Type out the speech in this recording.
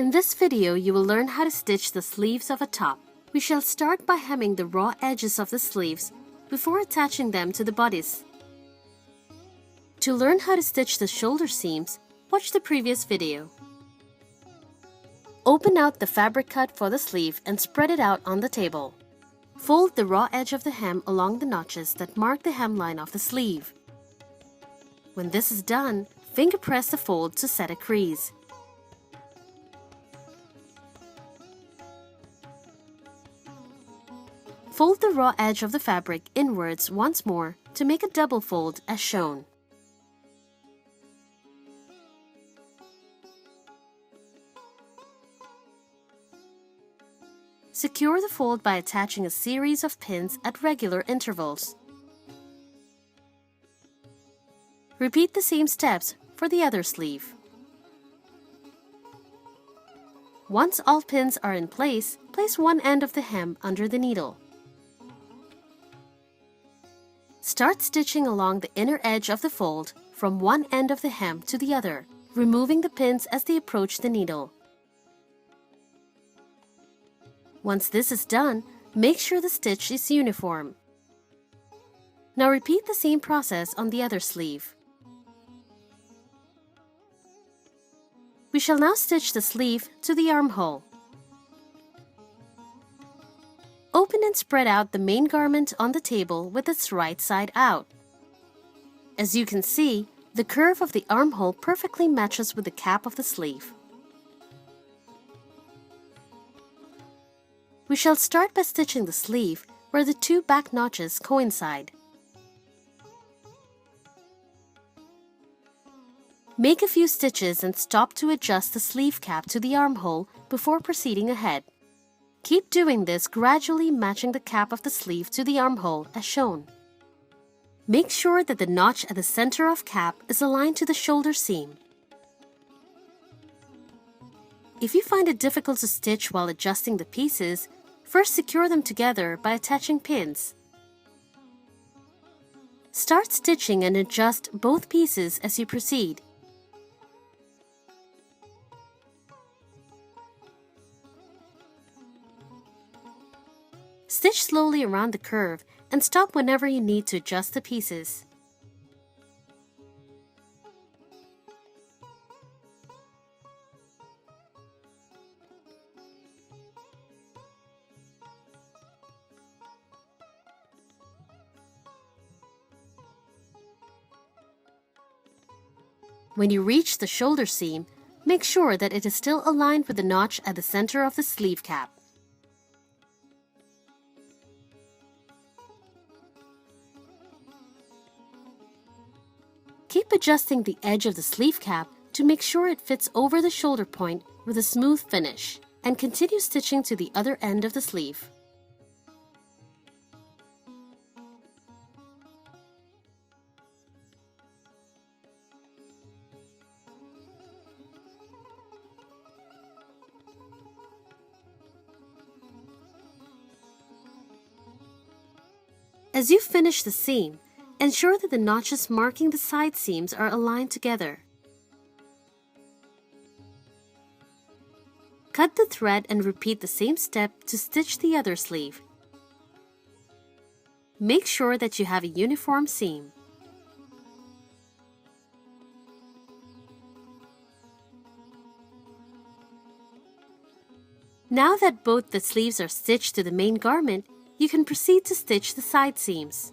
In this video, you will learn how to stitch the sleeves of a top. We shall start by hemming the raw edges of the sleeves before attaching them to the bodice. To learn how to stitch the shoulder seams, watch the previous video. Open out the fabric cut for the sleeve and spread it out on the table. Fold the raw edge of the hem along the notches that mark the hemline of the sleeve. When this is done, finger press the fold to set a crease. Fold the raw edge of the fabric inwards once more to make a double fold as shown. Secure the fold by attaching a series of pins at regular intervals. Repeat the same steps for the other sleeve. Once all pins are in place, place one end of the hem under the needle. Start stitching along the inner edge of the fold from one end of the hem to the other, removing the pins as they approach the needle. Once this is done, make sure the stitch is uniform. Now repeat the same process on the other sleeve. We shall now stitch the sleeve to the armhole. Open and spread out the main garment on the table with its right side out. As you can see, the curve of the armhole perfectly matches with the cap of the sleeve. We shall start by stitching the sleeve where the two back notches coincide. Make a few stitches and stop to adjust the sleeve cap to the armhole before proceeding ahead. Keep doing this, gradually matching the cap of the sleeve to the armhole as shown. Make sure that the notch at the center of cap is aligned to the shoulder seam. If you find it difficult to stitch while adjusting the pieces, first secure them together by attaching pins. Start stitching and adjust both pieces as you proceed. Stitch slowly around the curve and stop whenever you need to adjust the pieces. When you reach the shoulder seam, make sure that it is still aligned with the notch at the center of the sleeve cap. Keep adjusting the edge of the sleeve cap to make sure it fits over the shoulder point with a smooth finish, and continue stitching to the other end of the sleeve. As you finish the seam, ensure that the notches marking the side seams are aligned together. Cut the thread and repeat the same step to stitch the other sleeve. Make sure that you have a uniform seam. Now that both the sleeves are stitched to the main garment, you can proceed to stitch the side seams.